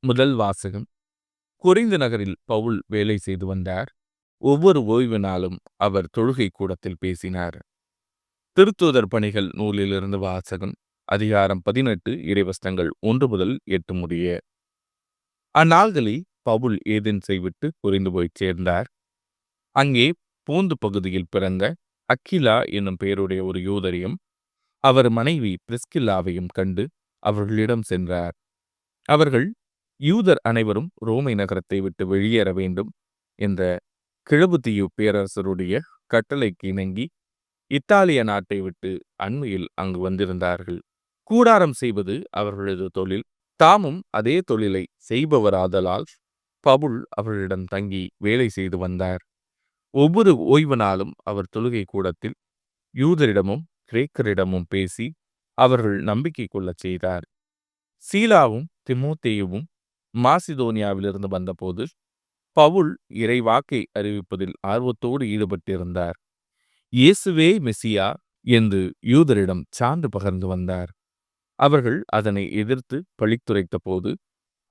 முதல் வாசகம். கொரிந்து நகரில் பவுல் வேலை செய்து வந்தார். ஒவ்வொரு ஓய்வு நாளும் அவர் தொழுகை கூடத்தில் பேசினார். திருத்தூதர் பணிகள் நூலிலிருந்து வாசகம். அதிகாரம் 18 இறைவசனங்கள் 1 முதல் 8 முடிய. அந்நாள்களில் பவுல் ஏதென்ஸை விட்டு கொரிந்து போய் சேர்ந்தார். அங்கே போந்து பகுதியில் பிறந்த அக்கிலா என்னும் பெயருடைய ஒரு யூதரையும் அவர் மனைவி பிரிஸ்கில்லாவையும் கண்டு அவர்களிடம் சென்றார். அவர்கள் யூதர் அனைவரும் ரோமை நகரத்தை விட்டு வெளியேற வேண்டும் என்ற கிழபுத்தியு பேரரசருடைய கட்டளைக்கு இணங்கி இத்தாலிய நாட்டை விட்டு அண்மையில் அங்கு வந்திருந்தார்கள். கூடாரம் செய்வது அவர்களது தொழில். தாமும் அதே தொழிலை செய்பவராதலால் பவுல் அவர்களிடம் தங்கி வேலை செய்து வந்தார். ஒவ்வொரு ஓய்வு நாளும் அவர் தொழுகை கூடத்தில் யூதரிடமும் கிரேக்கரிடமும் பேசி அவர்கள் நம்பிக்கை கொள்ளச் செய்தார். சீலாவும் திமோத்தேயுவும் மாசிதோனியாவிலிருந்து வந்தபோது பவுல் இறைவாக்கை அறிவிப்பதில் ஆர்வத்தோடு ஈடுபட்டிருந்தார். இயேசுவே மெசியா என்று யூதரிடம் சான்று பகர்ந்து வந்தார். அவர்கள் அதனை எதிர்த்து பழித்துரைத்த போது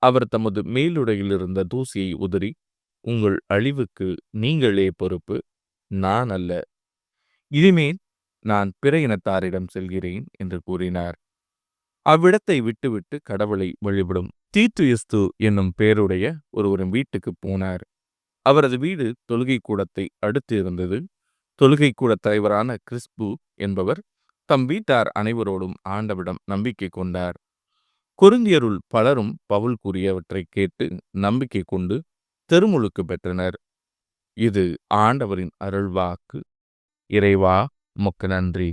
அவர் தமது மேலுடையில் இருந்த தூசியை உதறி, உங்கள் அழிவுக்கு நீங்களே பொறுப்பு, நான் அல்ல. இனிமேல் நான் பிற இனத்தாரிடம் செல்கிறேன் என்று கூறினார். அவ்விடத்தை விட்டுவிட்டு கடவுளை வழிபடும் தீத்துயஸ்து என்னும் பெயருடைய ஒருவரின் வீட்டுக்கு போனார். அவரது வீடு தொழுகை கூடத்தை அடுத்து இருந்தது. தொழுகை கூட தலைவரான கிறிஸ்பு என்பவர் தம் வீட்டார் அனைவரோடும் ஆண்டவிடம் நம்பிக்கை கொண்டார். கொரிந்தியருள் பலரும் பவுல் கூறியவற்றை கேட்டு நம்பிக்கை கொண்டு திருமுழுக்கு பெற்றனர். இது ஆண்டவரின் அருள்வாக்கு. இறைவா உமக்கு நன்றி.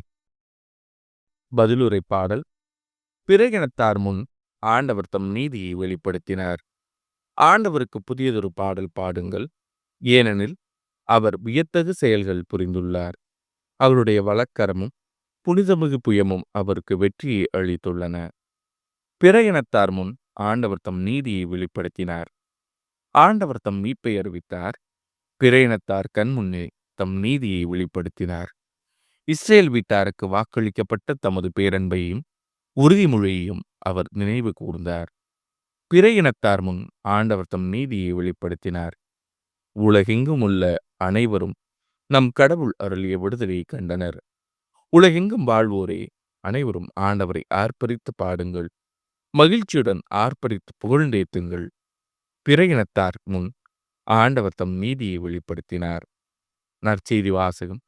பதிலுரை பாடல். பிற இனத்தார் முன் ஆண்டவர் தம் நீதியை வெளிப்படுத்தினார். ஆண்டவருக்கு புதியதொரு பாடல் பாடுங்கள், ஏனெனில் அவர் வியத்தகு செயல்கள் புரிந்துள்ளார். அவருடைய வலக்கரமும் புனிதமிகு புயமும் அவருக்கு வெற்றியை அளித்துள்ளன. பிற இனத்தார் முன் ஆண்டவர் தம் நீதியை வெளிப்படுத்தினார். ஆண்டவர் தம் மீட்பை அறிவித்தார். பிற இனத்தார் கண்முன்னே தம் நீதியை வெளிப்படுத்தினார். இஸ்ரேல் வீட்டாருக்கு வாக்களிக்கப்பட்ட தமது பேரன்பையும் உறுதிமொழியையும் அவர் நினைவு கூர்ந்தார். பிற இனத்தார் முன் ஆண்டவர் தம் நீதியை வெளிப்படுத்தினார். உலகெங்கும் உள்ள அனைவரும் நம் கடவுள் அருளிய விடுதலையை கண்டனர். உலகெங்கும் வாழ்வோரே, அனைவரும் ஆண்டவரை ஆர்ப்பரித்து பாடுங்கள், மகிழ்ச்சியுடன் ஆர்ப்பரித்து புகழ்ந்தேத்துங்கள். பிற இனத்தார் முன் ஆண்டவர் தம் நீதியை வெளிப்படுத்தினார். நற்செய்தி வாசகம்.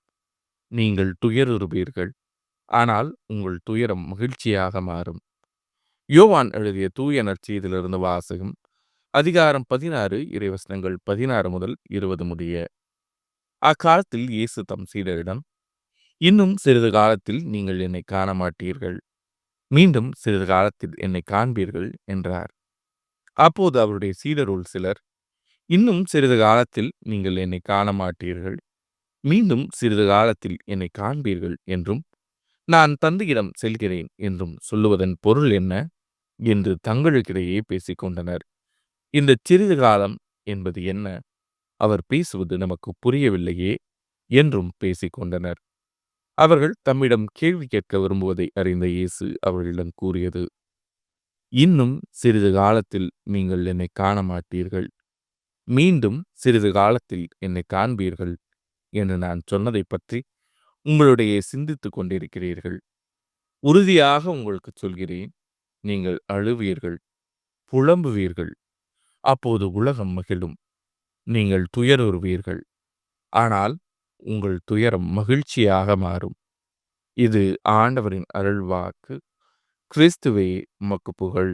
நீங்கள் துயருறுவீர்கள், ஆனால் உங்கள் துயரம் மகிழ்ச்சியாக மாறும். யோவான் எழுதிய தூய நற்செய்தியிலிருந்து வாசகம். அதிகாரம் 16 இறைவசனங்கள் 16 முதல் 20 முடிய. அக்காலத்தில் இயேசு தம் சீடரிடம், இன்னும் சிறிது காலத்தில் நீங்கள் என்னை காண மாட்டீர்கள், மீண்டும் சிறிது காலத்தில் என்னை காண்பீர்கள் என்றார். அப்போது அவருடைய சீடருள் சிலர், இன்னும் சிறிது காலத்தில் நீங்கள் என்னை காண மாட்டீர்கள், மீண்டும் சிறிது காலத்தில் என்னை காண்பீர்கள் என்றும், நான் தந்தையிடம் செல்கிறேன் என்றும் சொல்லுவதன் பொருள் என்ன என்று தங்களுக்கிடையே பேசிக்கொண்டனர். இந்த சிறிது காலம் என்பது என்ன? அவர் பேசுவது நமக்கு புரியவில்லையே என்றும் பேசிக்கொண்டனர். அவர்கள் தம்மிடம் கேள்வி கேட்க விரும்புவதை அறிந்த இயேசு அவர்களிடம் கூறியது, இன்னும் சிறிது காலத்தில் நீங்கள் என்னை காண மாட்டீர்கள், மீண்டும் சிறிது காலத்தில் என்னை காண்பீர்கள் என்று நான் சொன்னதை பற்றி உங்களுடைய சிந்தித்துக் கொண்டிருக்கிறீர்கள். உறுதியாக உங்களுக்கு சொல்கிறேன், நீங்கள் அழுவீர்கள், புலம்புவீர்கள். அப்போது உலகம் மகிழும். நீங்கள் துயருறுவீர்கள், ஆனால் உங்கள் துயரம் மகிழ்ச்சியாக மாறும். இது ஆண்டவரின் அருள்வாக்கு. கிறிஸ்துவே உமக்கு புகழ்.